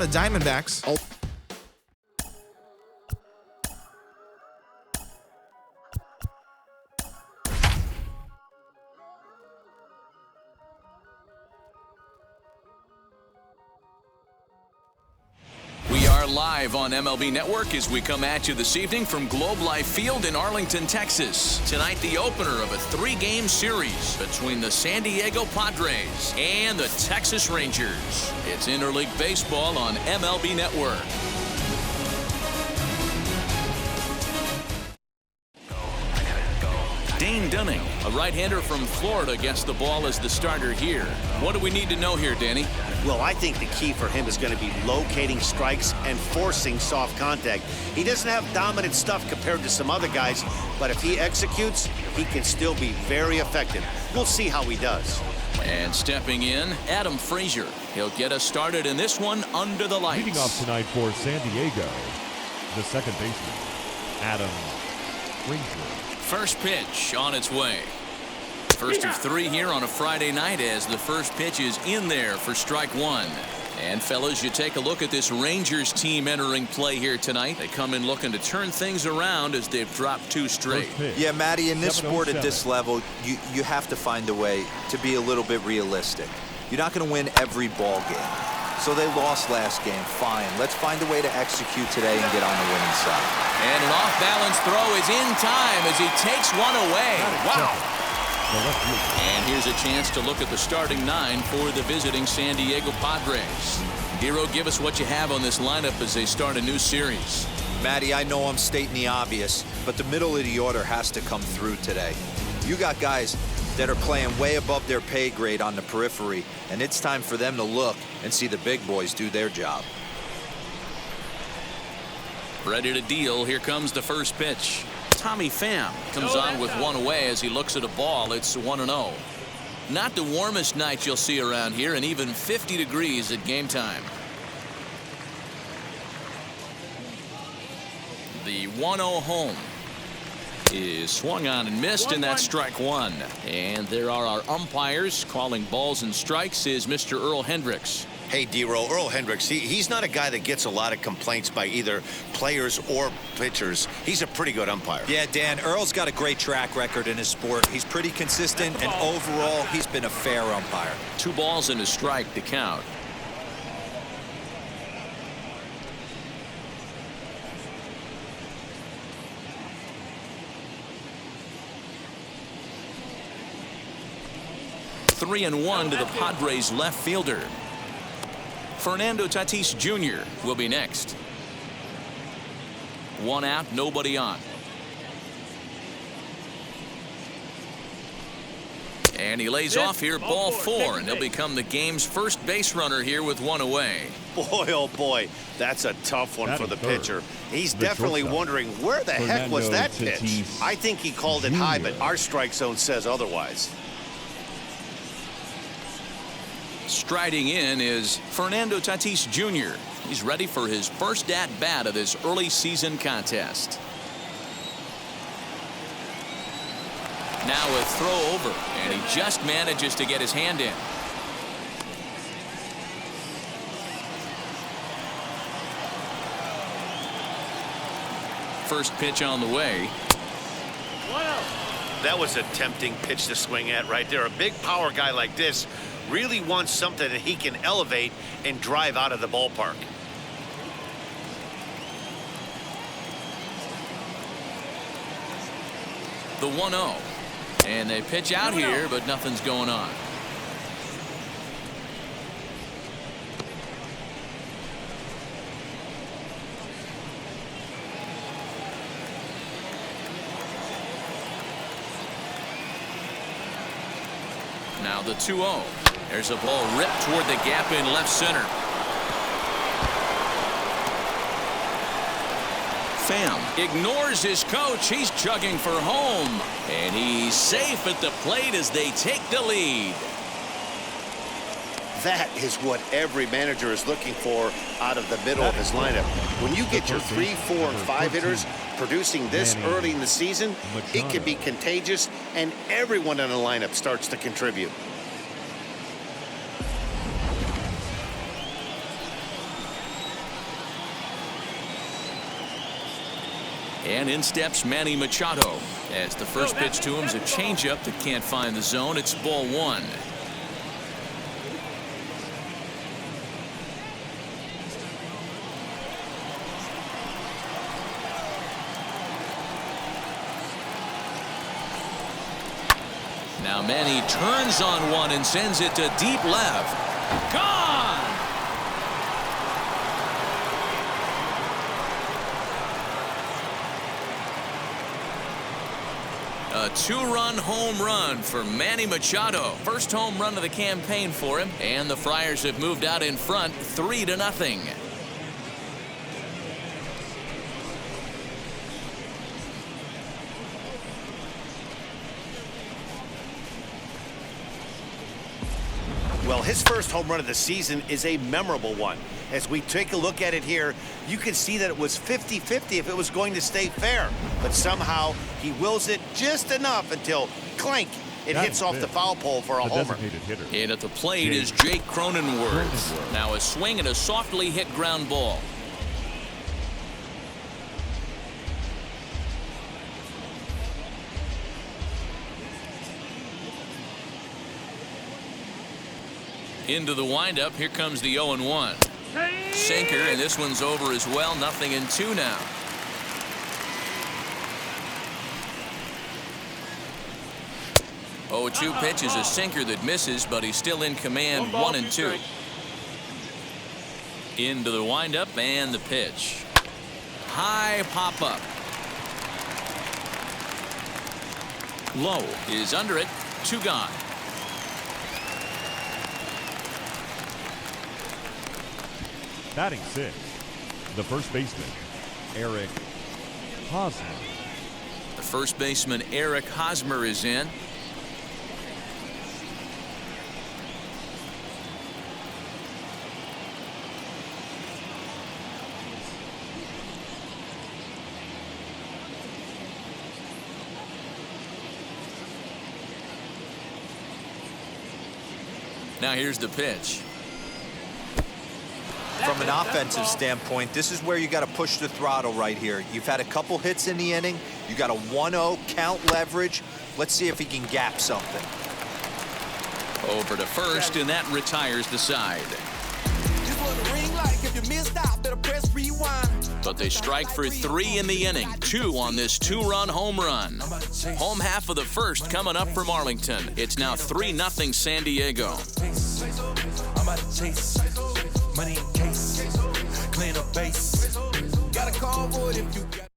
The Diamondbacks. We are live on MLB Network as we come at you this evening from Globe Life Field in Arlington, Texas. Tonight, the opener of a three-game series between the San Diego Padres and the Texas Rangers. It's interleague baseball on MLB Network. Dane Dunning, a right-hander from Florida, gets the ball as the starter here. What do we need to know here, Danny? Well, I think the key for him is going to be locating strikes and forcing soft contact. He doesn't have dominant stuff compared to some other guys, but if he executes, he can still be very effective. We'll see how he does. And stepping in, Adam Frazier. He'll get us started in this one under the lights. Leading off tonight for San Diego, the second baseman, Adam Frazier. First pitch on its way. First of three here on a Friday night as the first pitch is in there for strike one. And fellas, you take a look at this Rangers team entering play here tonight. They come in looking to turn things around as they've dropped two straight. Yeah, Matty, in this sport at this level, you have to find a way to be a little bit realistic. You're not going to win every ball game. So they lost last game. Fine. Let's find a way to execute today and get on the winning side. And an off-balance throw is in time as he takes one away. Wow. And here's a chance to look at the starting nine for the visiting San Diego Padres. Hero, give us what you have on this lineup as they start a new series. Matty, I know I'm stating the obvious, but the middle of the order has to come through today. You got guys that are playing way above their pay grade on the periphery, and it's time for them to look and see the big boys do their job. Ready to deal. Here comes the first pitch. Tommy Pham comes on with one away as he looks at a ball. It's 1-0. Not the warmest night you'll see around here, and even 50 degrees at game time. The 1-0 home is swung on and missed, and that's strike one. And there are our umpires calling balls and strikes is Mr. Earl Hendricks. Hey, D-Roll, Earl Hendricks, he's not a guy that gets a lot of complaints by either players or pitchers. He's a pretty good umpire. Yeah, Dan, Earl's got a great track record in his sport. He's pretty consistent, and overall, he's been a fair umpire. 2 balls and a strike to count. Three and one to the Padres left fielder. Fernando Tatis Jr. will be next. One out, nobody on. And he lays off here, ball 4, and he'll become the game's first base runner here with one away. Boy, oh boy, that's a tough one for the pitcher. He's definitely wondering where the heck was that pitch. I think he called it high, but our strike zone says otherwise. Striding in is Fernando Tatis Jr. He's ready for his first at-bat of this early season contest. Now a throw over, and he just manages to get his hand in. First pitch on the way. That was a tempting pitch to swing at right there. A big power guy like this really wants something that he can elevate and drive out of the ballpark. The 1-0. And they pitch out here, but nothing's going on. Now the 2-0. There's a ball ripped toward the gap in left center. Pham ignores his coach. He's chugging for home. And he's safe at the plate as they take the lead. That is what every manager is looking for out of the middle of his lineup. When you get your 3, 4, and 5 hitters producing this early in the season, it can be contagious, and everyone in the lineup starts to contribute. And in steps Manny Machado. As the first pitch to him is a changeup that can't find the zone. It's ball one. Now Manny turns on one and sends it to deep left. Gone! A two-run home run for Manny Machado. First home run of the campaign for him, and the Friars have moved out in front 3-0. Well, his first home run of the season is a memorable one. As we take a look at it here, you can see that it was 50-50 if it was going to stay fair. But somehow he wills it just enough until clank, it hits off the foul pole for a homer. And at the plate is Jake Cronenworth. Now a swing and a softly hit ground ball. Into the windup. Here comes the 0-1. Sinker, and this one's over as well. 0-2 now. Oh, 2 pitch is a sinker that misses, but he's still in command. 1-2. Into the windup and the pitch. High pop up. Low is under it. 2 gone. Batting 6, the first baseman, Eric Hosmer. The first baseman, Eric Hosmer, is in. Now here's the pitch. From an offensive standpoint, this is where you got to push the throttle right here. You've had a couple hits in the inning. You got a 1-0 count leverage. Let's see if he can gap something. Over to first, and that retires the side. But they strike for 3 in the inning. 2 on this 2-run home run. Home half of the first coming up from Arlington. It's now 3-0 San Diego. Money in case, clean up base. Gotta call wood if you got.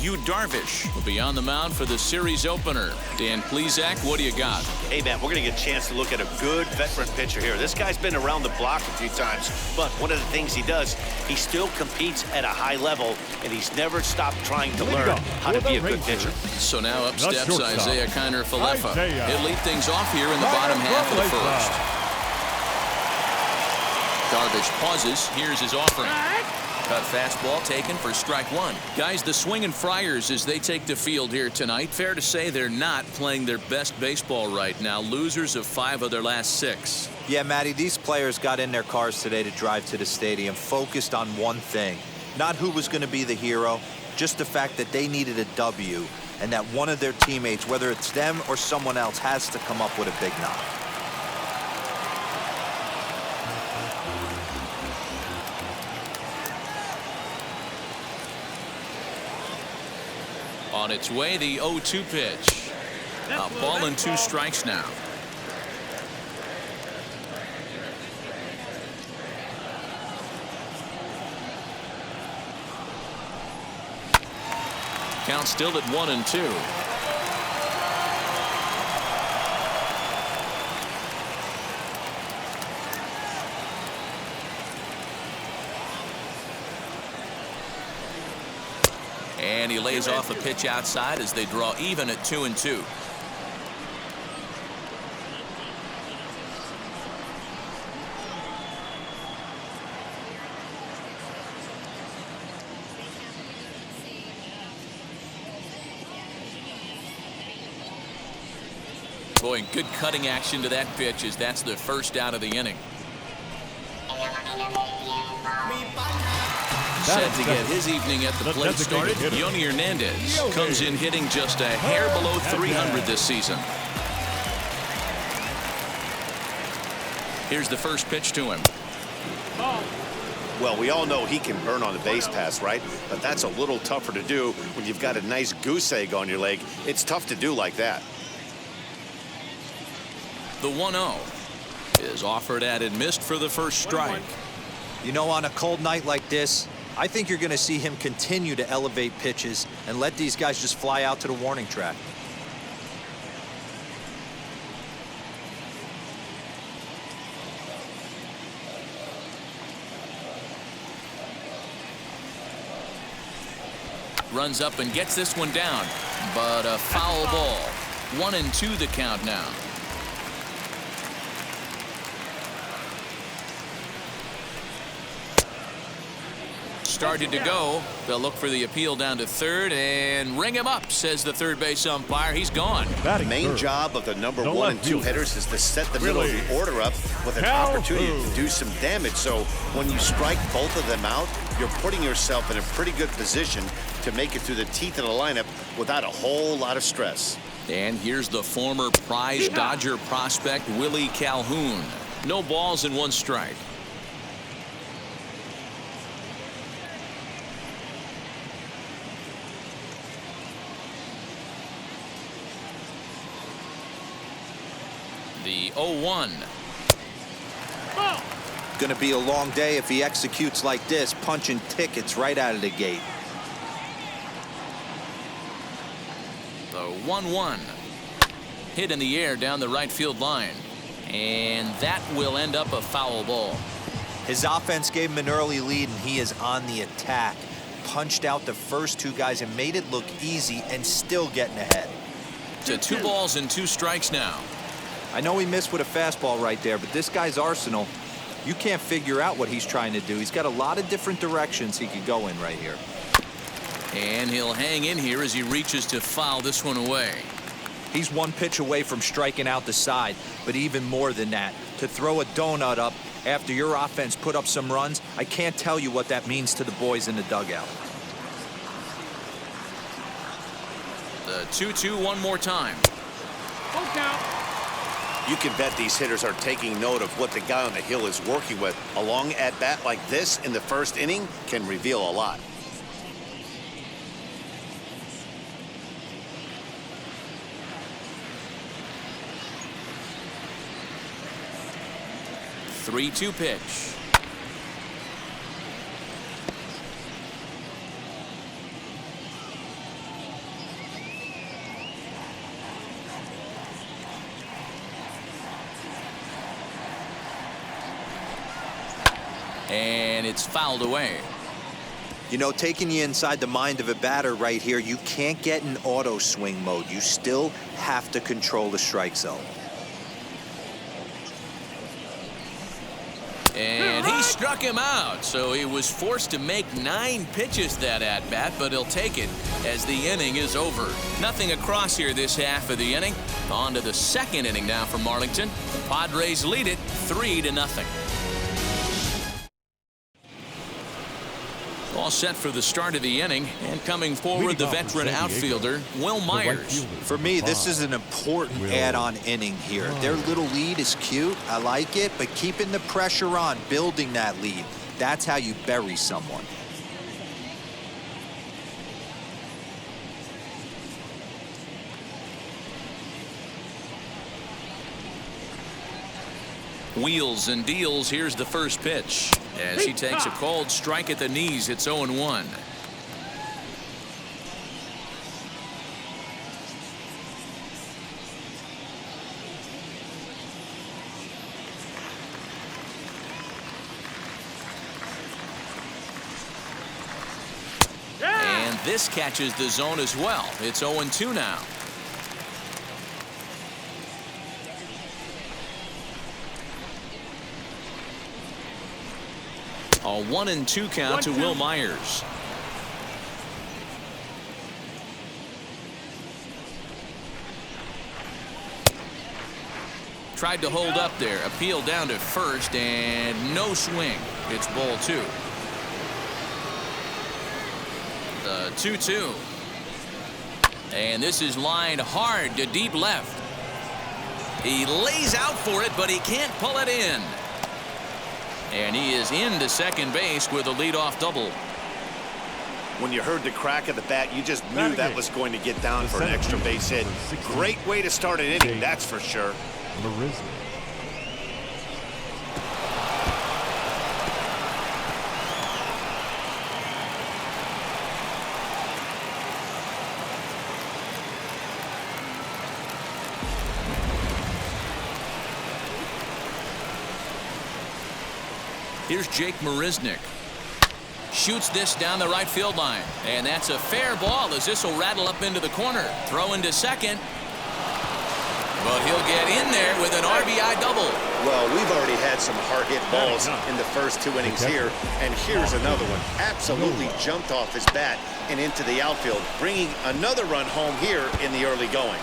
Yu Darvish will be on the mound for the series opener. Dan Plesac, what do you got? Hey, man, we're going to get a chance to look at a good veteran pitcher here. This guy's been around the block a few times, but one of the things he does, he still competes at a high level, and he's never stopped trying to learn how to be a good pitcher. So now up steps Isaiah Kiner-Falefa. He'll lead things off here in the bottom half of the first. Darvish pauses. Here's his offering. Cut fastball taken for strike 1. Guys, the swinging Friars as they take the field here tonight. Fair to say they're not playing their best baseball right now. Losers of 5 of their last 6. Yeah, Matty, these players got in their cars today to drive to the stadium focused on one thing. Not who was going to be the hero, just the fact that they needed a W and that one of their teammates, whether it's them or someone else, has to come up with a big knock. On its way, the 0-2 pitch. A ball and 2 strikes now. Count still at 1-2. And he lays off a pitch outside as they draw even at 2-2. Boy, good cutting action to that pitch as that's the first out of the inning. Set to get his evening at the plate started, Yoni Hernandez comes in hitting just a hair below 300 this season. Here's the first pitch to him. Well, we all know he can burn on the base pass, right? But that's a little tougher to do when you've got a nice goose egg on your leg. It's tough to do like that. The 1-0 is offered at and missed for the first strike. You know, on a cold night like this, I think you're going to see him continue to elevate pitches and let these guys just fly out to the warning track. Runs up and gets this one down, but a foul ball. 1-2 the count now. Started to go. They'll look for the appeal down to third and ring him up, says the third base umpire. He's gone. The main job of the number 1 and 2 hitters is to set the middle of the order up with an opportunity to do some damage. So when you strike both of them out, you're putting yourself in a pretty good position to make it through the teeth of the lineup without a whole lot of stress. And here's the former prize Dodger prospect, Willie Calhoun. No balls and 1 strike. The 0-1. Going to be a long day if he executes like this, punching tickets right out of the gate. The 1-1. Hit in the air down the right field line. And that will end up a foul ball. His offense gave him an early lead, and he is on the attack. Punched out the first 2 guys and made it look easy and still getting ahead. To 2 balls and 2 strikes now. I know he missed with a fastball right there, but this guy's arsenal, you can't figure out what he's trying to do. He's got a lot of different directions he could go in right here. And he'll hang in here as he reaches to foul this one away. He's 1 pitch away from striking out the side, but even more than that, to throw a donut up after your offense put up some runs, I can't tell you what that means to the boys in the dugout. The 2-2 one more time. Full count. You can bet these hitters are taking note of what the guy on the hill is working with. A long at-bat like this in the first inning can reveal a lot. The 3-2 pitch. And it's fouled away. You know, taking you inside the mind of a batter right here, you can't get in auto swing mode. You still have to control the strike zone. And he struck him out, so he was forced to make 9 pitches that at-bat, but he'll take it as the inning is over. Nothing across here this half of the inning. On to the second inning now for Marlington. The Padres lead it 3-0. All set for the start of the inning, and coming forward, the veteran outfielder, Will Myers. For me, this is an important add-on inning here. Their little lead is cute. I like it, but keeping the pressure on, building that lead, that's how you bury someone. Wheels and deals. Here's the first pitch as he takes a cold strike at the knees. It's 0-1. And this catches the zone as well. It's 0-2 now. A 1-2 count to Will Myers. Tried to hold up there. Appeal down to first and no swing. It's ball 2. The 2-2. And this is lined hard to deep left. He lays out for it, but he can't pull it in. And he is into second base with a leadoff double. When you heard the crack of the bat, you just knew that was going to get down for an extra base hit. Great way to start an inning, that's for sure. Here's Jake Marisnick. Shoots this down the right field line. And that's a fair ball as this will rattle up into the corner. Throw into second. But he'll get in there with an RBI double. Well, we've already had some hard-hit balls in the first 2 innings here. And here's another one. Absolutely jumped off his bat and into the outfield, bringing another run home here in the early going.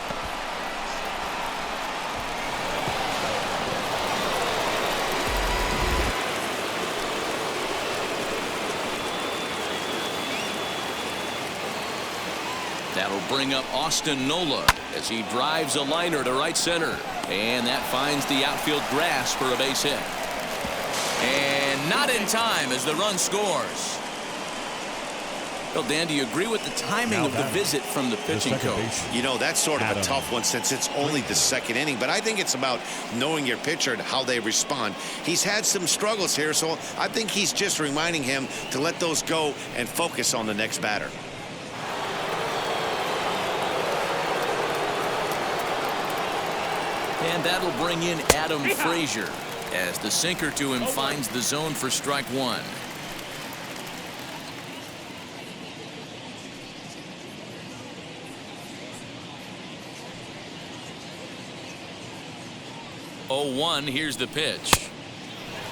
That'll bring up Austin Nola as he drives a liner to right center. And that finds the outfield grass for a base hit. And not in time as the run scores. Well, Dan, do you agree with the timing of the visit from the pitching coach? You know, that's sort of a tough one since it's only the second inning. But I think it's about knowing your pitcher and how they respond. He's had some struggles here, so I think he's just reminding him to let those go and focus on the next batter. And that'll bring in Adam Frazier as the sinker to him finds the zone for strike one. Oh, 1. Here's the pitch.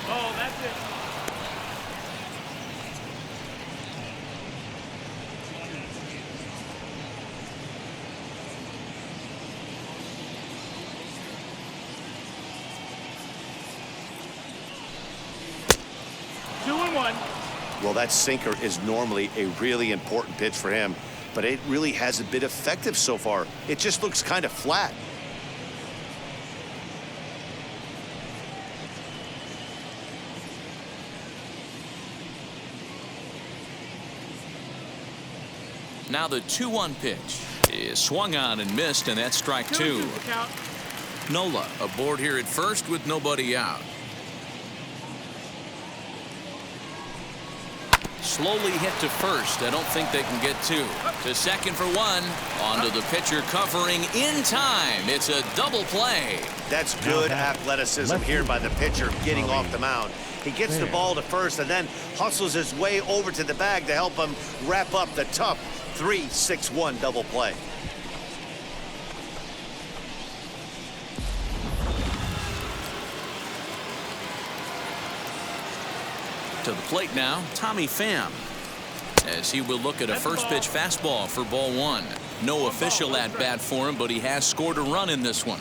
Oh, that's it. Well, that sinker is normally a really important pitch for him, but it really hasn't been effective so far. It just looks kind of flat. Now the 2-1 pitch is swung on and missed, and that's strike two. Nola aboard here at first with nobody out. Slowly hit to first. I don't think they can get two. To second for one. Onto the pitcher covering in time. It's a double play. That's good athleticism here by the pitcher getting off the mound. He gets the ball to first and then hustles his way over to the bag to help him wrap up the tough 3-6-1 double play. To the plate now, Tommy Pham, as he will look at a first pitch fastball for ball one. No official at bat for him, but he has scored a run in this one.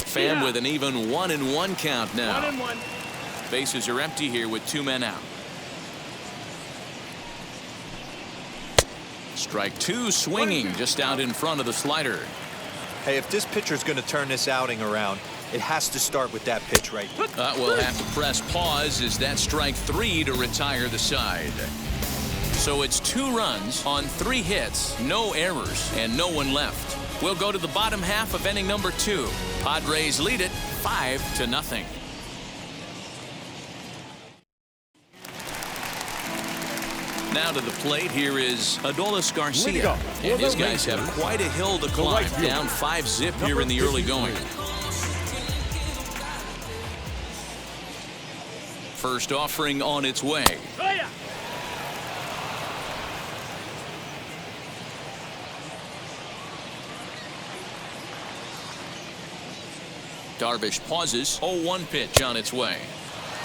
Pham with an even 1-1 count now. 1-1. Bases are empty here with 2 men out. Strike two, swinging just out in front of the slider. Hey, if this pitcher's going to turn this outing around, it has to start with that pitch right there. We'll have to press pause as that strike 3 to retire the side. So it's 2 runs on 3 hits, no errors, and no one left. We'll go to the bottom half of inning number 2. Padres lead it 5-0. Now to the plate, here is Adolis Garcia. And his guys have quite a hill to climb. Down 5-zip here in the early going. First offering on its way. Darvish pauses. 0-1 pitch on its way.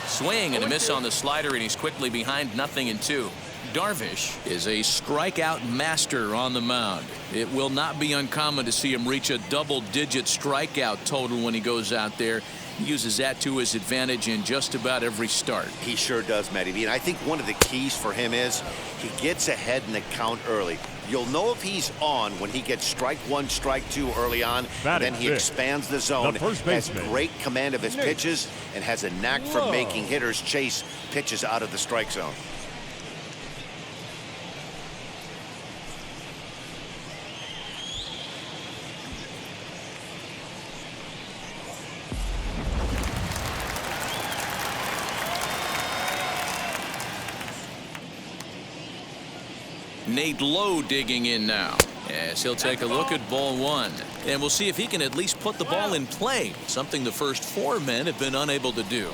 Swing and a miss on the slider, and he's quickly behind 0-2. Darvish is a strikeout master on the mound. It will not be uncommon to see him reach a double-digit strikeout total when he goes out there. He uses that to his advantage in just about every start. He sure does, Matty B. And I think one of the keys for him is he gets ahead in the count early. You'll know if he's on when he gets strike one, strike two early on, and then he expands the zone, has great command of his pitches, and has a knack for making hitters chase pitches out of the strike zone. Nate Lowe digging in now as he'll take a look at ball one, and we'll see if he can at least put the ball in play, something the first four men have been unable to do.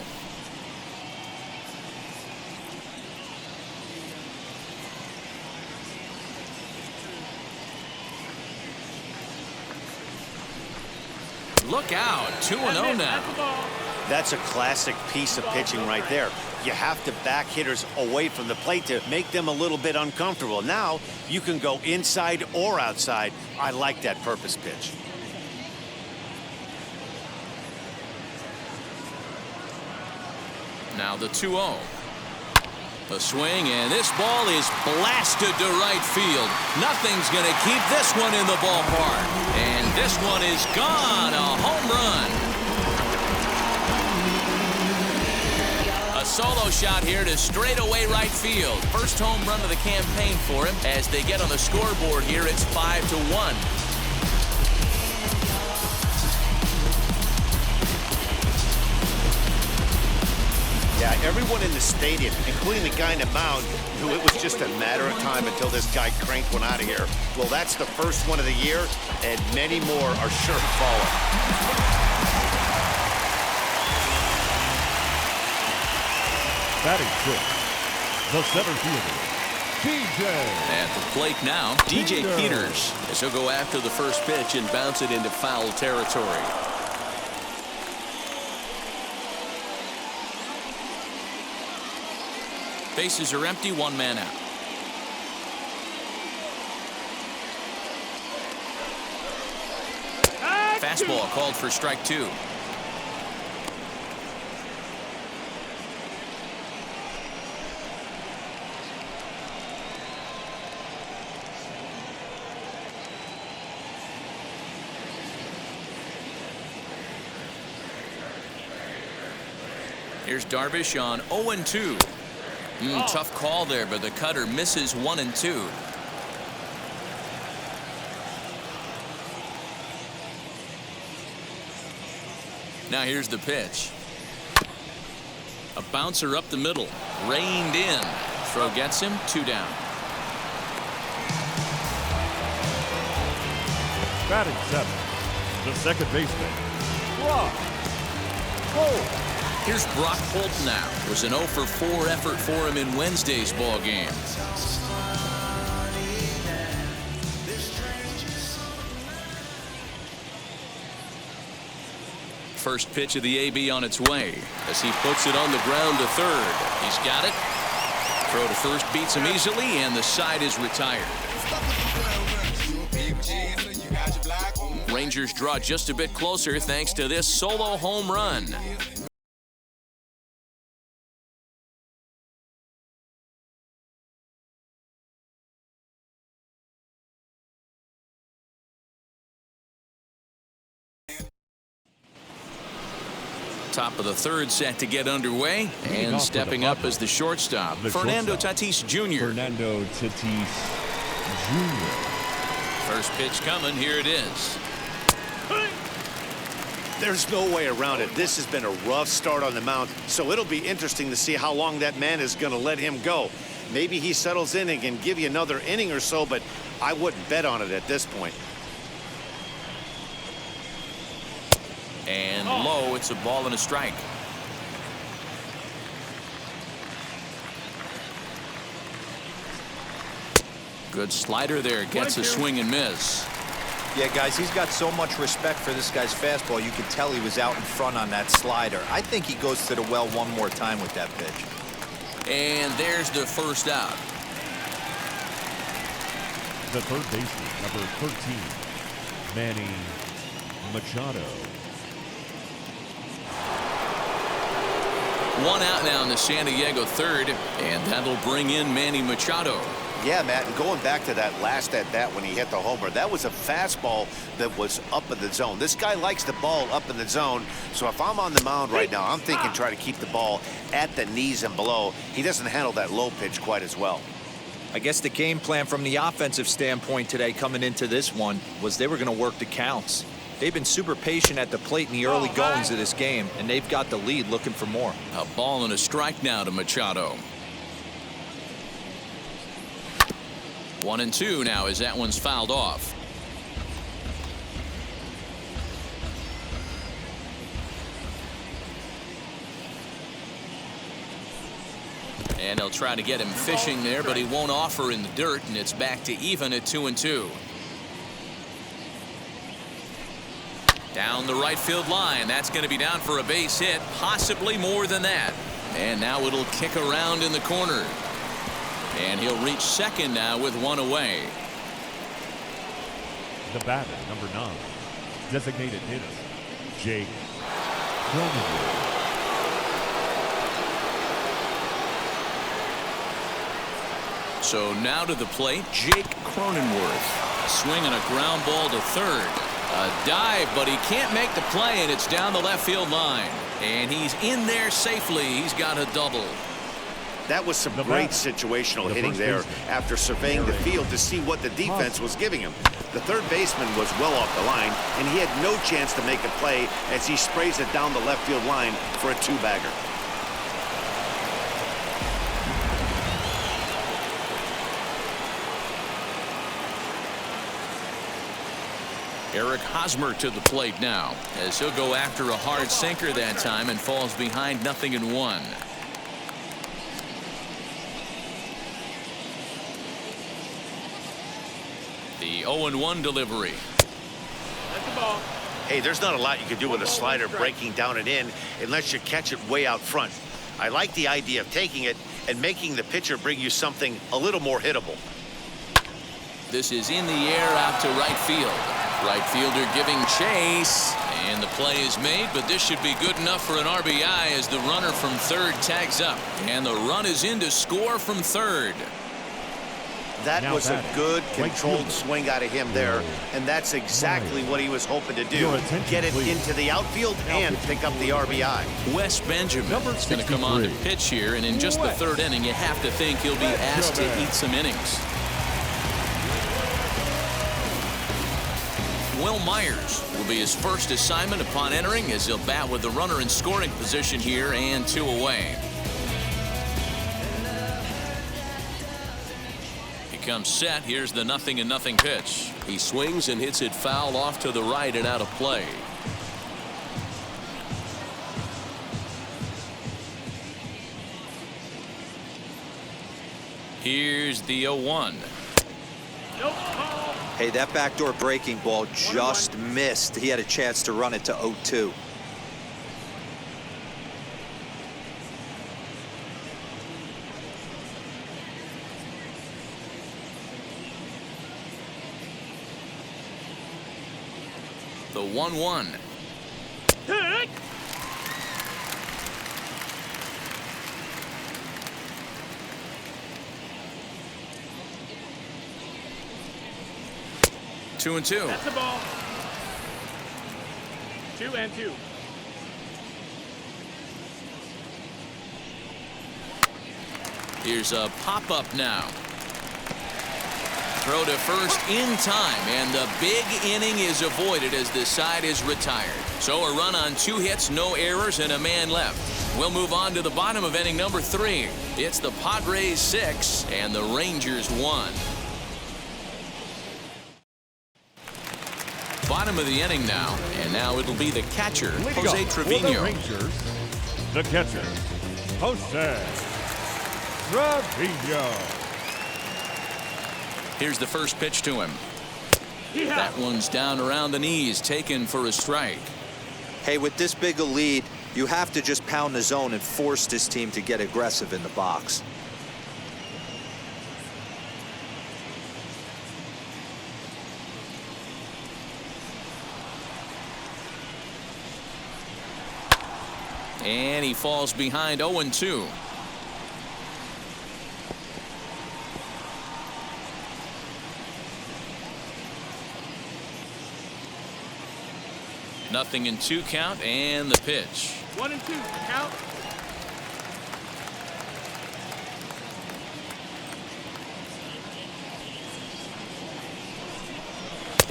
Look out, 2-0 now. That's a classic piece of pitching right there. You have to back hitters away from the plate to make them a little bit uncomfortable. Now you can go inside or outside. I like that purpose pitch. Now the 2-0. The swing, and this ball is blasted to right field. Nothing's going to keep this one in the ballpark. And this one is gone. A home run. A solo shot here to straightaway right field. First home run of the campaign for him. As they get on the scoreboard here, it's 5-1. Yeah, everyone in the stadium, including the guy in the mound, knew it was just a matter of time until this guy cranked one out of here. Well, that's the first one of the year, and many more are sure to follow. Batting sixth, the center fielder, DJ. At the plate now, DJ Peters, as he'll go after the first pitch and bounce it into foul territory. Bases are empty, one man out. Fastball called for strike two. Here's Darvish on 0-2. Tough call there, but the cutter misses 1 and 2. Now here's the pitch. A bouncer up the middle, reined in. Throw gets him, 2 down. Batting seventh, the second baseman, Brock Holt. Here's Brock Holt now. It was an 0-for-4 effort for him in Wednesday's ball game. First pitch of the AB on its way as he puts it on the ground to third. He's got it. Throw to first beats him easily, and the side is retired. Rangers draw just a bit closer thanks to this solo home run. Top of the third set to get underway, and stepping up as the shortstop, Fernando Tatis Jr. Fernando Tatis Jr. First pitch coming. Here it is. There's no way around it. This has been a rough start on the mound, so it'll be interesting to see how long that man is going to let him go. Maybe he settles in and can give you another inning or so, but I wouldn't bet on it at this point. And low, it's a ball and a strike. Good slider there, gets a swing and miss. Yeah, guys, he's got so much respect for this guy's fastball. You could tell he was out in front on that slider. I think he goes to the well one more time with that pitch. And there's the first out. The third baseman, number 13, Manny Machado. One out now in the San Diego third, and that'll bring in Manny Machado. Yeah, Matt, and going back to that last at-bat when he hit the homer, that was a fastball that was up in the zone. This guy likes the ball up in the zone, so if I'm on the mound right now, I'm thinking try to keep the ball at the knees and below. He doesn't handle that low pitch quite as well. I guess the game plan from the offensive standpoint today coming into this one was they were going to work the counts. They've been super patient at the plate in the early goings of this game, and they've got the lead looking for more. A ball and a strike now to Machado. 1-2 now as that one's fouled off. And he'll try to get him fishing there, but he won't offer in the dirt, and it's back to even at 2-2. Down the right field line. That's going to be down for a base hit, possibly more than that. And now it'll kick around in the corner. And he'll reach second now with one away. The batter, number 9, designated hitter, Jake Cronenworth. So now to the plate, Jake Cronenworth. Swinging a ground ball to third. A dive, but he can't make the play, and it's down the left field line. And he's in there safely. He's got a double. That was some great situational hitting there after surveying the field to see what the defense was giving him. The third baseman was well off the line, and he had no chance to make a play as he sprays it down the left field line for a two-bagger. Eric Hosmer to the plate now as he'll go after a hard sinker that time and falls behind 0-1. The 0-1 delivery. That's the ball. Hey, there's not a lot you can do with a slider breaking down and in unless you catch it way out front. I like the idea of taking it and making the pitcher bring you something a little more hittable. This is in the air out to right field. Right fielder giving chase, and the play is made, but this should be good enough for an RBI as the runner from third tags up, and the run is in to score from third. That was a good controlled swing out of him there, and that's exactly what he was hoping to do. Get it into the outfield and pick up the RBI. Wes Benjamin is going to come on to pitch here, and in just the third inning, you have to think he'll be asked to eat some innings. Will Myers will be his first assignment upon entering as he'll bat with the runner in scoring position here and 2 away. He comes set. Here's the 0-0 pitch. He swings and hits it foul off to the right and out of play. Here's the 0-1. Nope. Hey, that backdoor breaking ball just missed. He had a chance to run it to 0-2. The 1-1. Hit. 2-2. That's the ball. 2-2. Here's a pop-up now. Throw to first in time, and the big inning is avoided as the side is retired. So a run on 2 hits, no errors, and a man left. We'll move on to the bottom of inning number 3. It's the Padres 6 and the Rangers 1. Bottom of the inning now, and now it'll be the catcher, Jose Trevino. The Rangers, the catcher, Jose Trevino. Here's the first pitch to him. That one's down around the knees, taken for a strike. Hey, with this big a lead, you have to just pound the zone and force this team to get aggressive in the box. And he falls behind 0-2. Nothing in 2 count, and the pitch. 1-2. Count.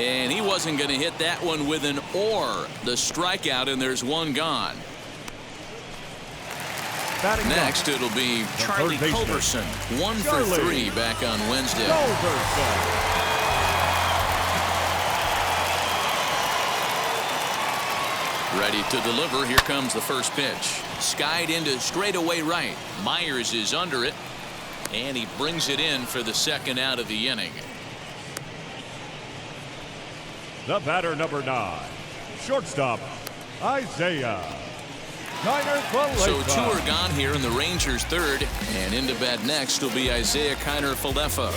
And he wasn't going to hit that one with an or. The strikeout, and there's 1 gone. Next, it'll be Charlie Culberson. 1 for 3 back on Wednesday. Ready to deliver. Here comes the first pitch. Skied into straightaway right. Myers is under it, and he brings it in for the 2nd out of the inning. The batter, number 9, shortstop, Isaiah. So 2 are gone here in the Rangers' 3rd, and into bat next will be Isaiah Kiner-Falefa.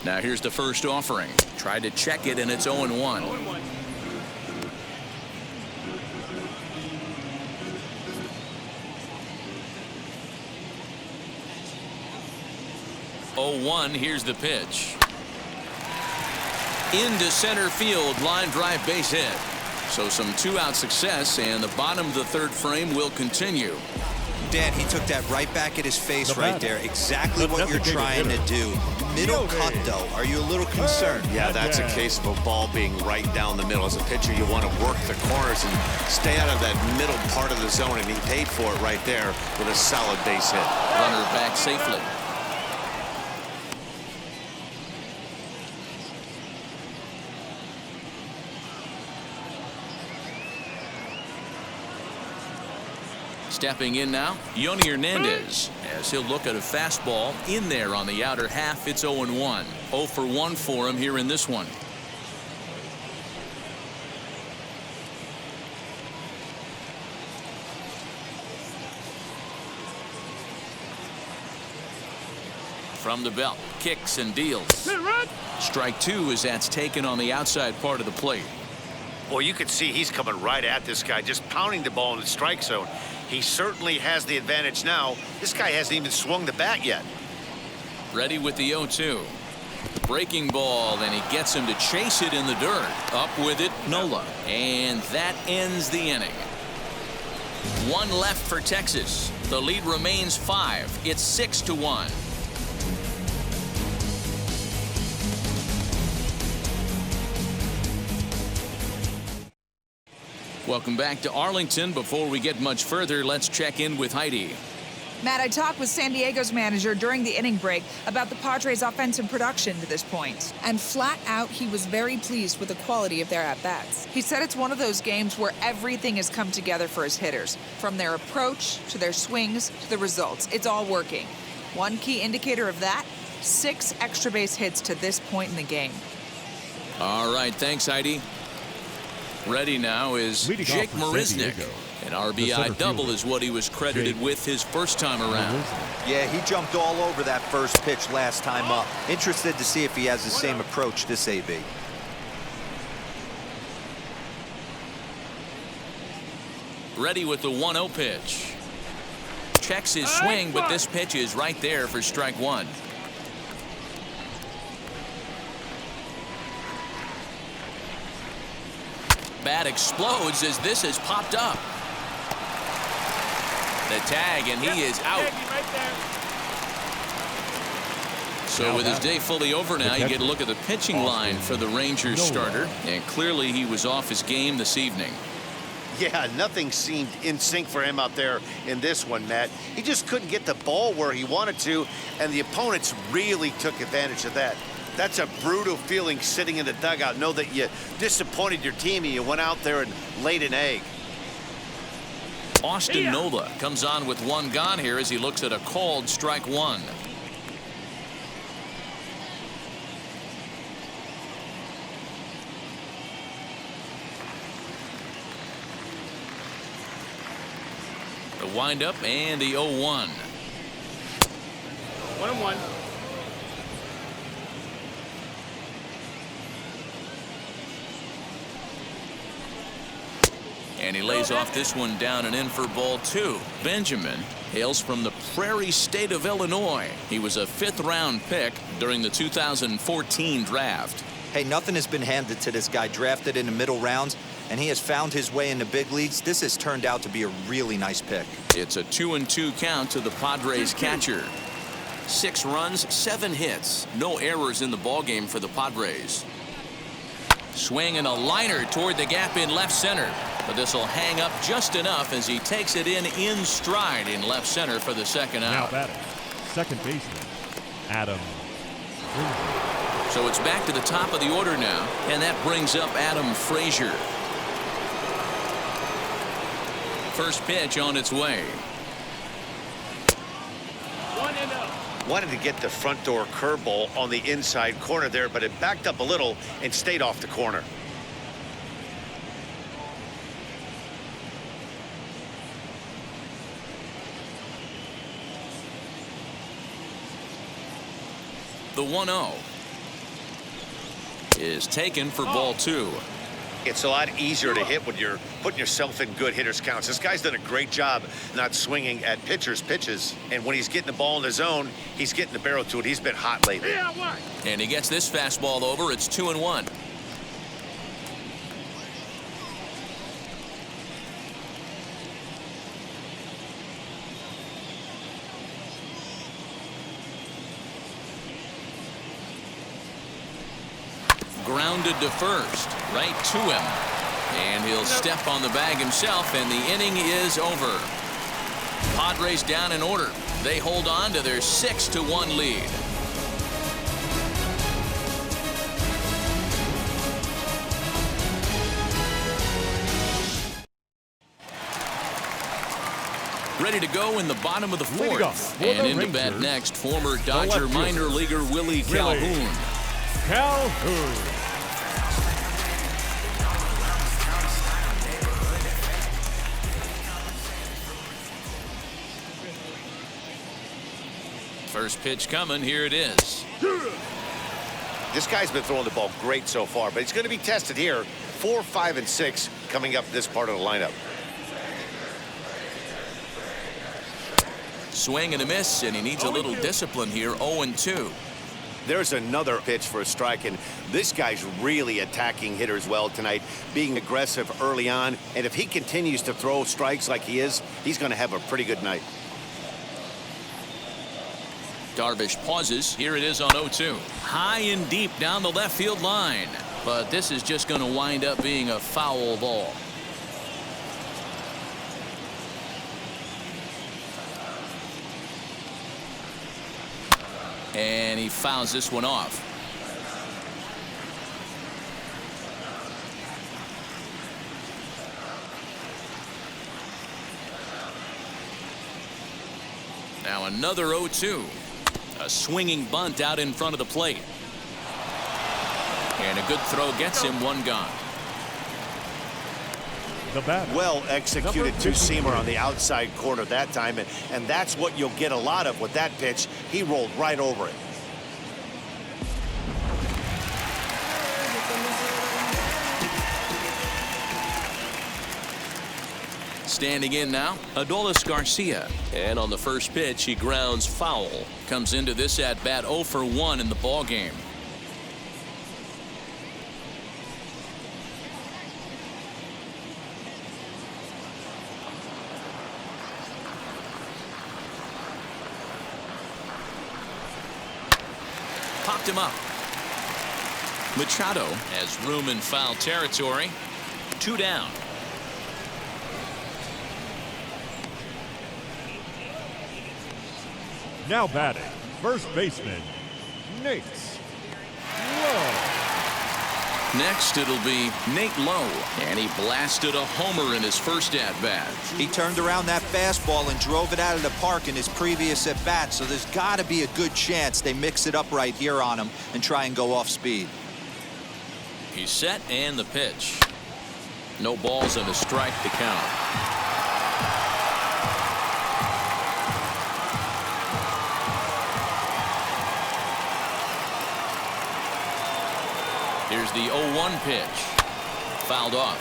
Now here's the first offering. Tried to check it, and it's 0-1. 0-1. 0-1. Here's the pitch. Into center field, line drive, base hit. So some 2-out success, and the bottom of the 3rd frame will continue. Dan, he took that right back at his face right there. Exactly what you're trying to do. Middle cut, though. Are you a little concerned? Yeah, that's a case of a ball being right down the middle. As a pitcher, you want to work the corners and stay out of that middle part of the zone, and he paid for it right there with a solid base hit. Runner back safely. Stepping in now, Yoni Hernandez, as he'll look at a fastball in there on the outer half. It's 0-1. 0 for 1 for him here in this one. From the belt, kicks and deals. Strike 2 as that's taken on the outside part of the plate. Well, you can see he's coming right at this guy, just pounding the ball in the strike zone. He certainly has the advantage now. This guy hasn't even swung the bat yet. Ready with the 0-2. Breaking ball, and he gets him to chase it in the dirt. Up with it, Nola. And that ends the inning. 1 left for Texas. The lead remains 5. It's 6-1. Welcome back to Arlington. Before we get much further, let's check in with Heidi. Matt, I talked with San Diego's manager during the inning break about the Padres' offensive production to this point. And flat out, he was very pleased with the quality of their at-bats. He said it's one of those games where everything has come together for his hitters. From their approach, to their swings, to the results. It's all working. One key indicator of that, 6 extra base hits to this point in the game. All right, thanks, Heidi. Ready now is Jake Marisnick. An RBI double is what he was credited with his first time around. Yeah, he jumped all over that first pitch last time up. Interested to see if he has the same approach this AB. Ready with the 1-0 pitch. Checks his swing, but this pitch is right there for strike 1. Bat explodes as this has popped up. The tag, and he is out. So with his day fully over now, you get a look at the pitching line for the Rangers starter, and clearly he was off his game this evening. Yeah, nothing seemed in sync for him out there in this one, Matt. He just couldn't get the ball where he wanted to, and the opponents really took advantage of that. That's a brutal feeling sitting in the dugout. Know that you disappointed your team and you went out there and laid an egg. Austin Nola comes on with 1 gone here as he looks at a called strike 1. The windup and the 0-1. 1-1. And he lays off this one down and in for ball 2. Benjamin hails from the Prairie State of Illinois. He was a 5th-round pick during the 2014 draft. Hey, nothing has been handed to this guy, drafted in the middle rounds, and he has found his way in the big leagues. This has turned out to be a really nice pick. It's a 2-2 count to the Padres catcher. 6 runs, 7 hits. No errors in the ballgame for the Padres. Swinging a liner toward the gap in left center. But this will hang up just enough as he takes it in stride in left center for the second Now out. batting, second baseman, Adam. So it's back to the top of the order now, and that brings up Adam Frazier. First pitch on its way. 1-0. Wanted to get the front door curveball on the inside corner there, but it backed up a little and stayed off the corner. The 1-0 is taken for ball 2. It's a lot easier to hit when you're putting yourself in good hitters counts. This guy's done a great job not swinging at pitchers' pitches. And when he's getting the ball in the zone, he's getting the barrel to it. He's been hot lately. And he gets this fastball over. It's 2-1. Grounded to first, right to him. And he'll step on the bag himself, and the inning is over. Padres down in order. They hold on to their 6-1 lead. Ready to go in the bottom of the Leading 4th. off for And the into bat Rangers, next, former the Dodger left minor fielder, leaguer Willie Calhoun. Calhoun. First pitch coming. Here it is. This guy's been throwing the ball great so far, but he's going to be tested here. 4, 5, and 6 coming up this part of the lineup. Swing and a miss, and he needs a little discipline here. 0-2. There's another pitch for a strike, and this guy's really attacking hitters well tonight, being aggressive early on. And if he continues to throw strikes like he is, he's going to have a pretty good night. Darvish pauses. Here it is on 0-2. High and deep down the left field line. But this is just going to wind up being a foul ball. And he fouls this one off. Now another 0-2. A swinging bunt out in front of the plate. And a good throw gets him one gone. The batter. Well executed Number two-seamer on the outside corner that time, and that's what you'll get a lot of with that pitch. He rolled right over it. Standing in now, Adolis Garcia. And on the first pitch, he grounds foul. Comes into this at-bat 0 for 1 in the ballgame. Popped him up. Machado has room in foul territory. 2 down. Now batting, first baseman, Nate Lowe. Next, it'll be Nate Lowe, and he blasted a homer in his first at-bat. He turned around that fastball and drove it out of the park in his previous at-bat, so there's got to be a good chance they mix it up right here on him and try and go off speed. He's set, and the pitch. No balls and a strike to count. Here's the 0-1 pitch. Fouled off.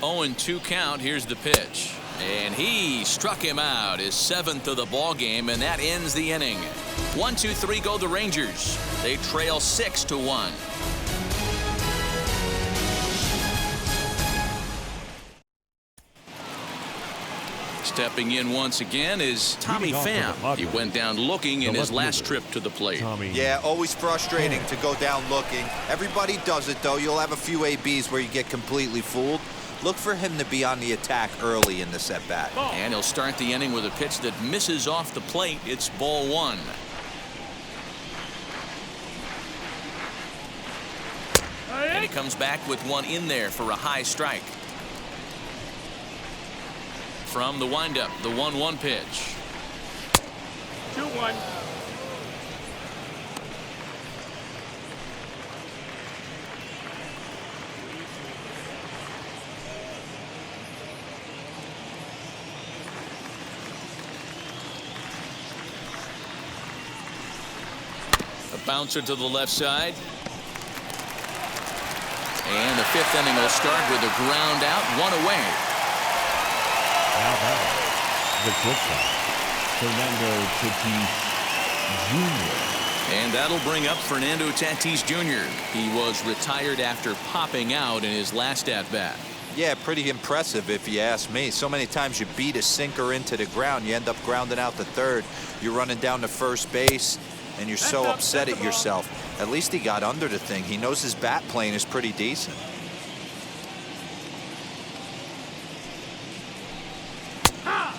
0-2 count. Here's the pitch. And he struck him out, his 7th of the ball game, and that ends the inning. 1-2-3 go the Rangers. They trail 6-1. Stepping in once again is Tommy Pham. He went down looking in his last trip to the plate. Yeah, always frustrating to go down looking. Everybody does it, though. You'll have a few ABs where you get completely fooled. Look for him to be on the attack early in this at-bat. And he'll start the inning with a pitch that misses off the plate. It's ball 1. And he comes back with one in there for a high strike. From the windup, the 1-1 pitch. 2-1. A bouncer to the left side. And the 5th inning will start with a ground out, 1 away. Now batting, the shortstop, Fernando Tatis Jr. And that'll bring up Fernando Tatis Jr. He was retired after popping out in his last at-bat. Yeah, pretty impressive if you ask me. So many times you beat a sinker into the ground, you end up grounding out to third. You're running down to first base, and you're so upset at yourself. At least he got under the thing. He knows his bat playing is pretty decent.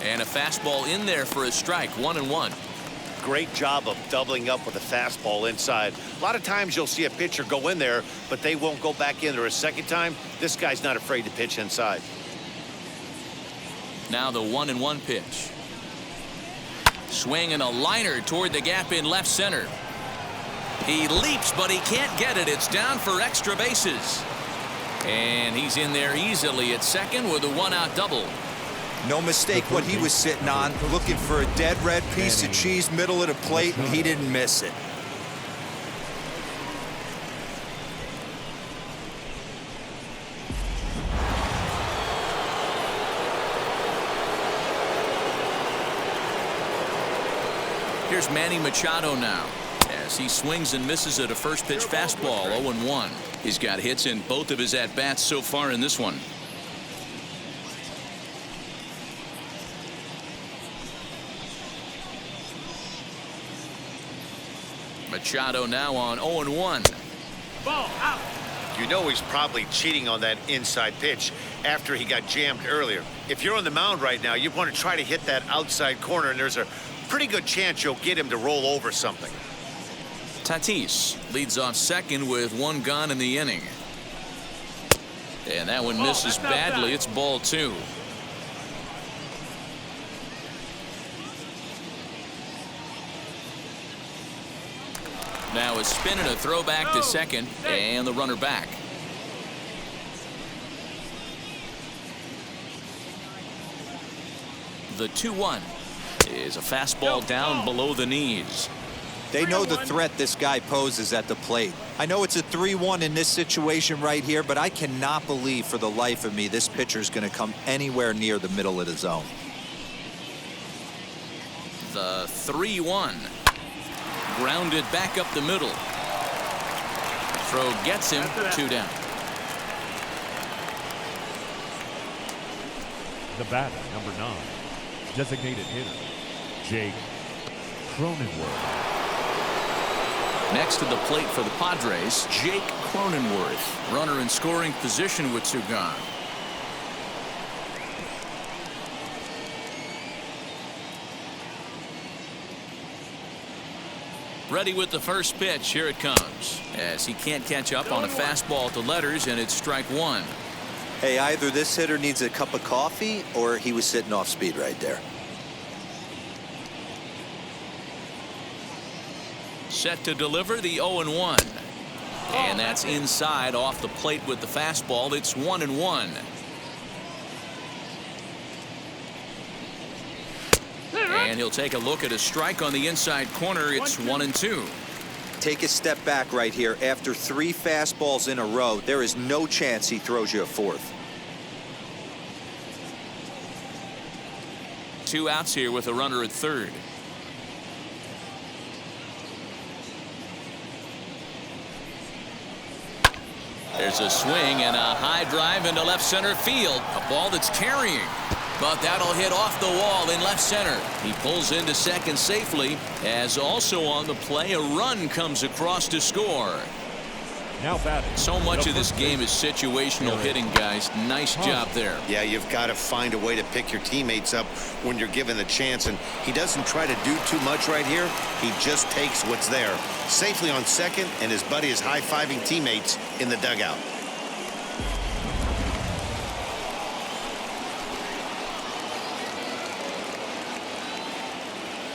And a fastball in there for a strike, 1-1. Great job of doubling up with a fastball inside. A lot of times you'll see a pitcher go in there, but they won't go back in there a second time. This guy's not afraid to pitch inside. Now the 1-1 pitch. Swing and a liner toward the gap in left center. He leaps, but he can't get it. It's down for extra bases. And he's in there easily at second with a 1-out double. No mistake what he was sitting on, looking for a dead red piece of cheese middle of the plate, and he didn't miss it. Here's Manny Machado now as he swings and misses at a first pitch fastball, 0-1. He's got hits in both of his at-bats so far in this one. Machado now on 0-1. Ball out. You know he's probably cheating on that inside pitch after he got jammed earlier. If you're on the mound right now, you want to try to hit that outside corner, and there's a pretty good chance you'll get him to roll over something. Tatis leads off second with 1 gone in the inning. And that one misses badly. It's ball 2. Now a spin and a throw back to second, and the runner back. The 2-1 is a fastball down below the knees. They know the threat this guy poses at the plate. I know it's a 3-1 in this situation right here, but I cannot believe for the life of me this pitcher is going to come anywhere near the middle of the zone. The 3-1. Grounded back up the middle. Throw gets him, 2 down. The batter, number 9, designated hitter, Jake Cronenworth. Next to the plate for the Padres, Jake Cronenworth. Runner in scoring position with 2 gone. Ready with the first pitch. Here it comes. As he can't catch up on a fastball to letters, and it's strike 1. Hey, either this hitter needs a cup of coffee or he was sitting off speed right there. Set to deliver the 0-1. And that's inside off the plate with the fastball. It's 1-1. And he'll take a look at a strike on the inside corner. It's 1-2. Take a step back right here. After 3 fastballs in a row, there is no chance he throws you a 4th. 2 outs here with a runner at third. There's a swing and a high drive into left center field. A ball that's carrying. But that'll hit off the wall in left center. He pulls into second safely, as also on the play a run comes across to score. Now batting. So much of this game is situational hitting, guys. Nice job there. Yeah, you've got to find a way to pick your teammates up when you're given the chance, and he doesn't try to do too much right here. He just takes what's there. Safely on second, and his buddy is high-fiving teammates in the dugout.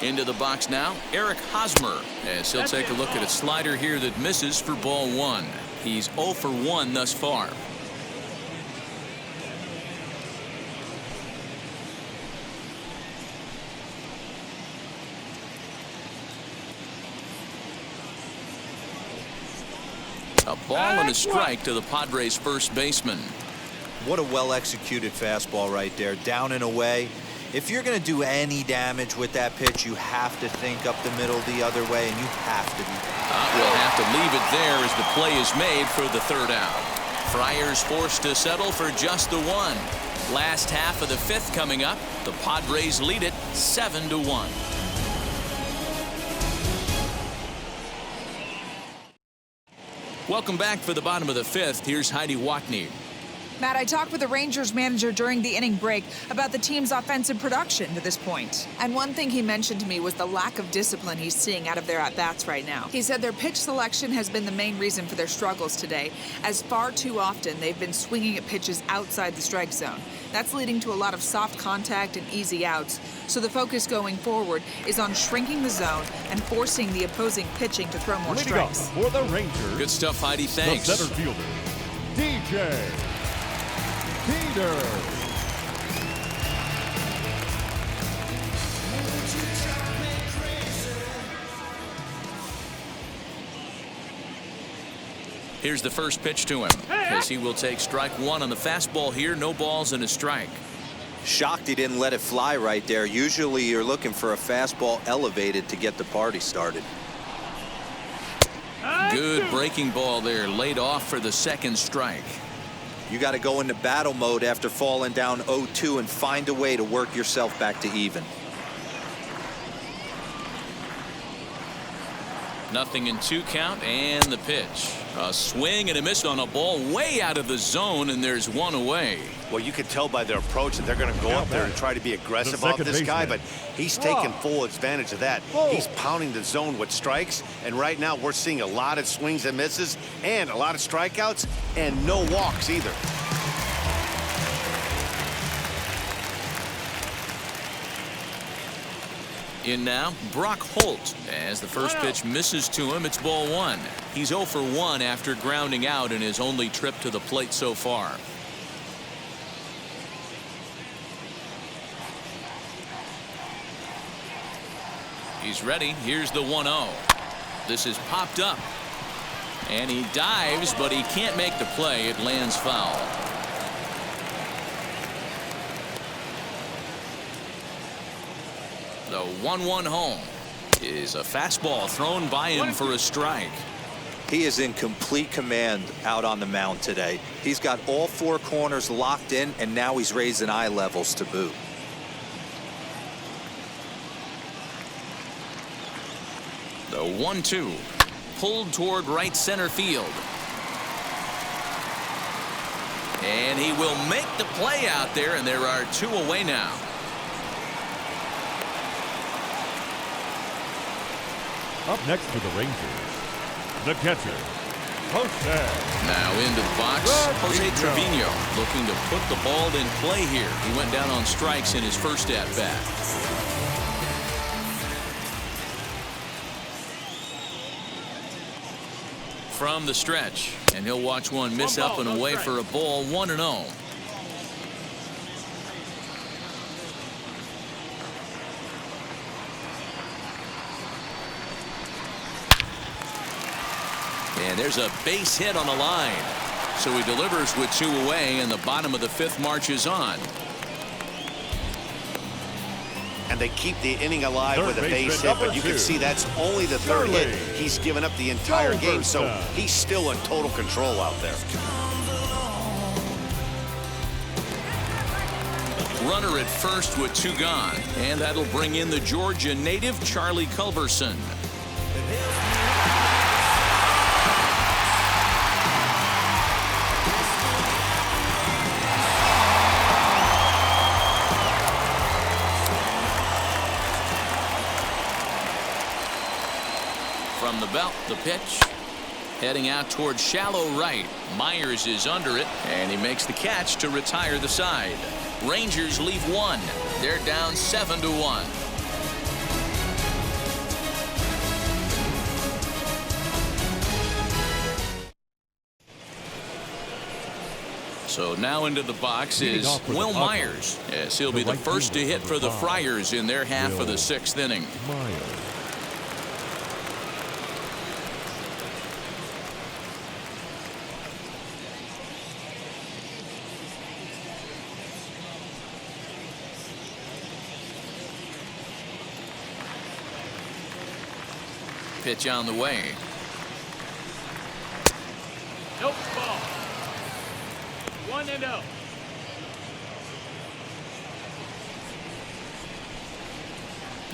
Into the box now, Eric Hosmer, as he'll take a look at a slider here that misses for ball 1. He's 0 for 1 thus far. A ball and a strike to the Padres' first baseman. What a well-executed fastball right there, down and away. If you're going to do any damage with that pitch, you have to think up the middle the other way, and you have to be. We'll have to leave it there as the play is made for the third out. Friars forced to settle for just the 1. Last half of the 5th coming up. The Padres lead it 7-1. Welcome back for the bottom of the 5th. Here's Heidi Watney. Matt, I talked with the Rangers manager during the inning break about the team's offensive production to this point. And one thing he mentioned to me was the lack of discipline he's seeing out of their at-bats right now. He said their pitch selection has been the main reason for their struggles today, as far too often they've been swinging at pitches outside the strike zone. That's leading to a lot of soft contact and easy outs. So the focus going forward is on shrinking the zone and forcing the opposing pitching to throw more Leading strikes. off for the Rangers. Good stuff, Heidi. Thanks. The center fielder, DJ Peter. Here's the first pitch to him, as he will take strike 1 on the fastball here. No balls and a strike. Shocked he didn't let it fly right there. Usually you're looking for a fastball elevated to get the party started. Good breaking ball there, laid off for the second strike. You got to go into battle mode after falling down 0-2 and find a way to work yourself back to even. Nothing in 2 count, and the pitch. A swing and a miss on a ball way out of the zone, and there's 1 away. Well, you can tell by their approach that they're going to go up there and try to be aggressive off this guy, but he's taking full advantage of that. He's pounding the zone with strikes, and right now we're seeing a lot of swings and misses and a lot of strikeouts and no walks either. In now, Brock Holt, as the first pitch misses to him. It's ball 1. He's 0 for 1 after grounding out in his only trip to the plate so far. He's ready. Here's the 1-0. This is popped up. And he dives, but he can't make the play. It lands foul. The 1-1 home is a fastball thrown by him for a strike. He is in complete command out on the mound today. He's got all 4 corners locked in, and now he's raising eye levels to boot. The 1-2 pulled toward right center field. And he will make the play out there, and there are 2 away now. Up next for the Rangers, the catcher, Jose. Now into the box, Jose Trevino looking to put the ball in play here. He went down on strikes in his first at-bat. From the stretch, and he'll watch one miss up and away for a ball. 1-0. And there's a base hit on the line. So he delivers with 2 away, and the bottom of the 5th marches on. and they keep the inning alive Third with a base baseman hit, but you can number see that's only the third Charlie hit he's given up the entire game, so he's still in total control out there. Runner at first with 2 gone, and that'll bring in the Georgia native Charlie Culberson. From the belt, the pitch. Heading out towards shallow right. Myers is under it, and he makes the catch to retire the side. Rangers leave 1. They're down 7-1. So now into the box is Will Myers, as he'll be the first to hit for the Friars in their half of the 6th inning. Pitch on the way. Nope, ball. 1-0.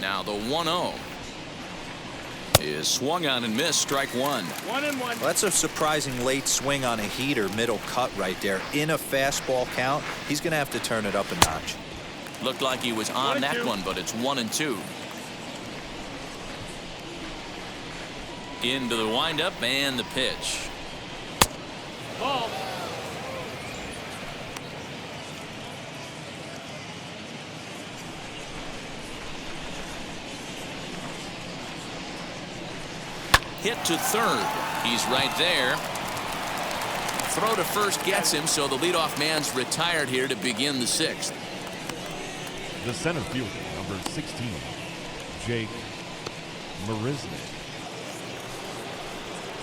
Now the 1-0 is swung on and missed. Strike 1. 1-1. Well, that's a surprising late swing on a heater, middle cut right there. In a fastball count, he's going to have to turn it up a notch. Looked like he was on that one, but it's 1-2. Into the windup and the pitch. Ball. Hit to third. He's right there. Throw to first gets him, so the leadoff man's retired here to begin the 6th. The center fielder, number 16, Jake Marisnick.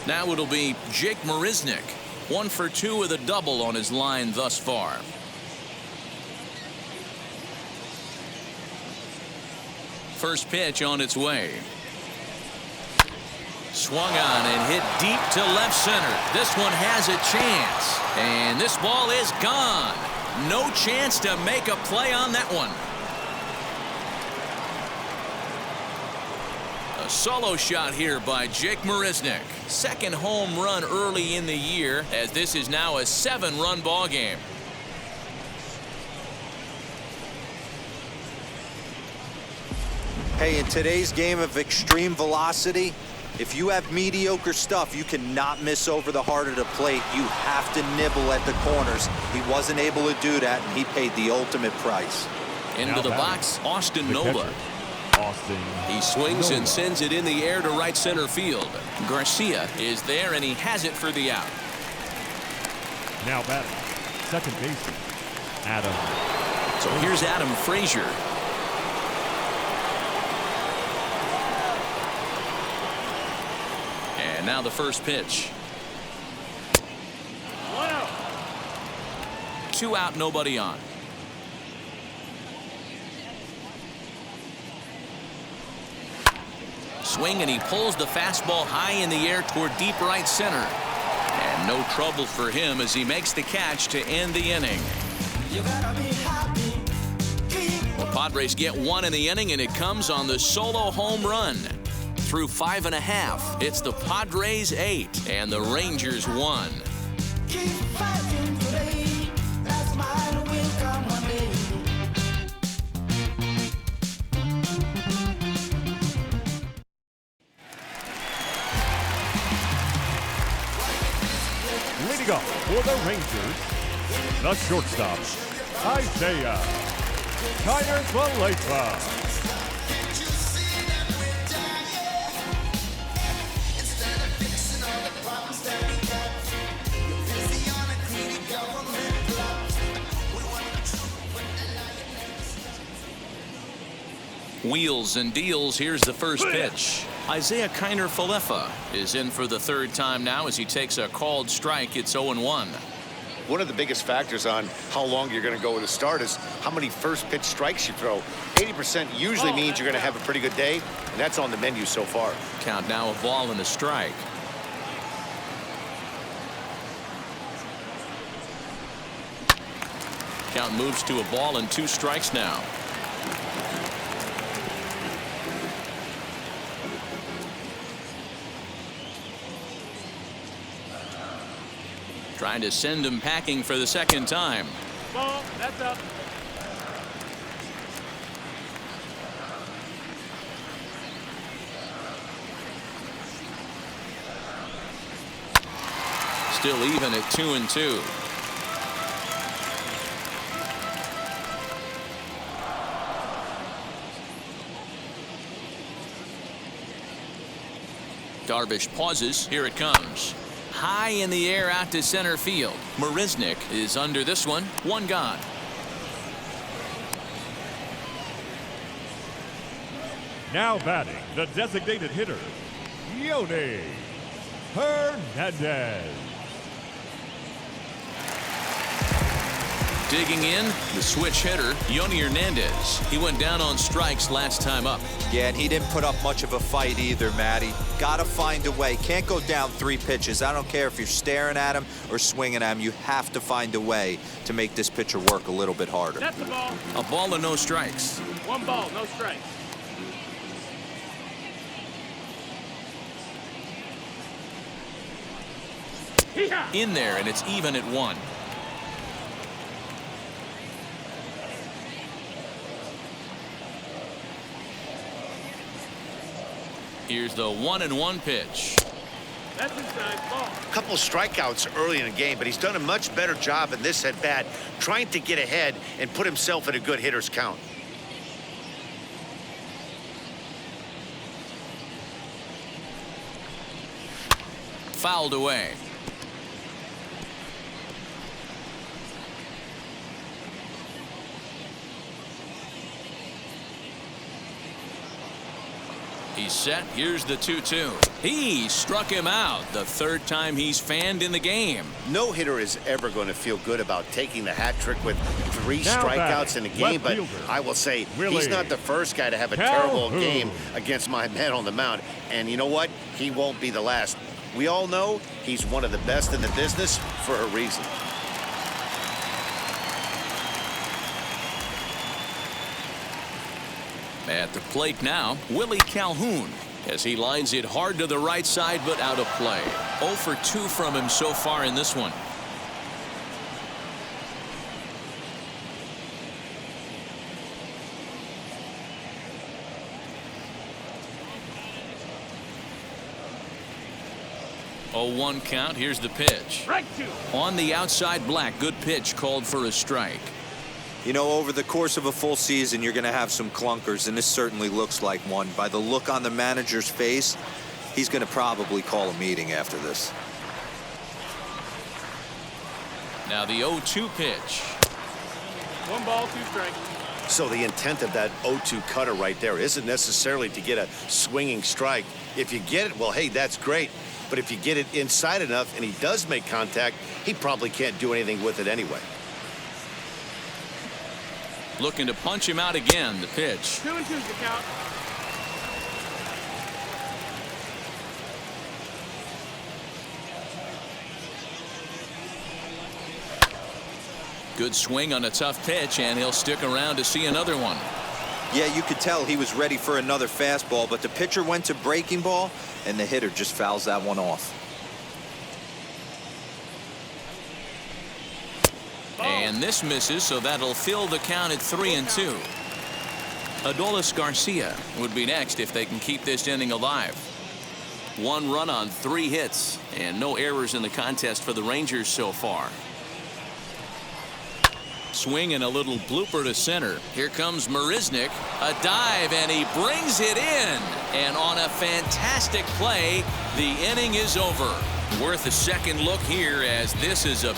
Now it'll be Jake Marisnick, 1 for 2 with a double on his line thus far. First pitch on its way. Swung on and hit deep to left center. This one has a chance, and this ball is gone. No chance to make a play on that one. A solo shot here by Jake Marisnick. Second home run early in the year, as this is now a 7-run ball game. Hey, in today's game of extreme velocity, if you have mediocre stuff, you cannot miss over the heart of the plate. You have to nibble at the corners. He wasn't able to do that, and he paid the ultimate price. Into the box, Austin Nola. He swings and sends it in the air to right center field. Garcia is there, and he has it for the out. Now batting, second baseman, Adam. So here's Adam Frazier. And now the first pitch. 1-0. 2 out, nobody on. Swing, and he pulls the fastball high in the air toward deep right center. And no trouble for him as he makes the catch to end the inning. The Padres get 1 in the inning, and it comes on the solo home run. Through 5 1/2, it's the Padres 8 and the Rangers 1. Leading off for the Rangers, the shortstop, Isaiah Kiner-Falefa. Wheels and deals. Here's the first pitch. Isaiah Kiner-Falefa is in for the 3rd time now as he takes a called strike. It's 0-1. one of the biggest factors on how long you're going to go with a start is how many first pitch strikes you throw. 80% usually means you're going to have a pretty good day, and that's on the menu so far. Count now a ball and a strike. Count moves to a ball and 2 strikes now. Trying to send him packing for the second time. Ball. That's up. Still even at 2-2. Darvish pauses. Here it comes. High in the air out to center field. Marisnick is under this one. 1 gone. Now batting, the designated hitter, Yoni Hernandez. Digging in, the switch hitter, Yoni Hernandez. He went down on strikes last time up. Yeah, and he didn't put up much of a fight either, Matty. Gotta find a way. Can't go down 3 pitches. I don't care if you're staring at him or swinging at him. You have to find a way to make this pitcher work a little bit harder. That's the ball. A ball and no strikes. 1 ball, no strikes. In there, and it's even at 1. Here's the 1-1 pitch. That's inside. Ball. A couple strikeouts early in the game, but he's done a much better job in this at-bat trying to get ahead and put himself in a good hitter's count. Fouled away. He's set. Here's the 2-2. He struck him out the 3rd time he's fanned in the game. No hitter is ever going to feel good about taking the hat trick with 3 Now strikeouts in a game, but I will say he's not the first guy to have a terrible game against my man on the mound. And you know what? He won't be the last. We all know he's one of the best in the business for a reason. At the plate now, Willie Calhoun, as he lines it hard to the right side, but out of play. 0 for 2 from him so far in this one. Oh, 1 count. Here's the pitch. Strike 2. On the outside, Black. Good pitch, called for a strike. You know, over the course of a full season, you're going to have some clunkers, and this certainly looks like one. By the look on the manager's face, he's going to probably call a meeting after this. Now the 0-2 pitch. 1 ball, 2 strikes. So the intent of that 0-2 cutter right there isn't necessarily to get a swinging strike. If you get it, well, hey, that's great. But if you get it inside enough and he does make contact, he probably can't do anything with it anyway. Looking to punch him out again. The pitch. 2-2's the count. Good swing on a tough pitch, and he'll stick around to see another one. Yeah, you could tell he was ready for another fastball, but the pitcher went to breaking ball, and the hitter just fouls that one off. And this misses, so that'll fill the count at 3-2. Adolis Garcia would be next if they can keep this inning alive. 1 run on 3 hits, and no errors in the contest for the Rangers so far. Swing and a little blooper to center. Here comes Marisnick. A dive, and he brings it in. And on a fantastic play, the inning is over. Worth a second look here, as this is a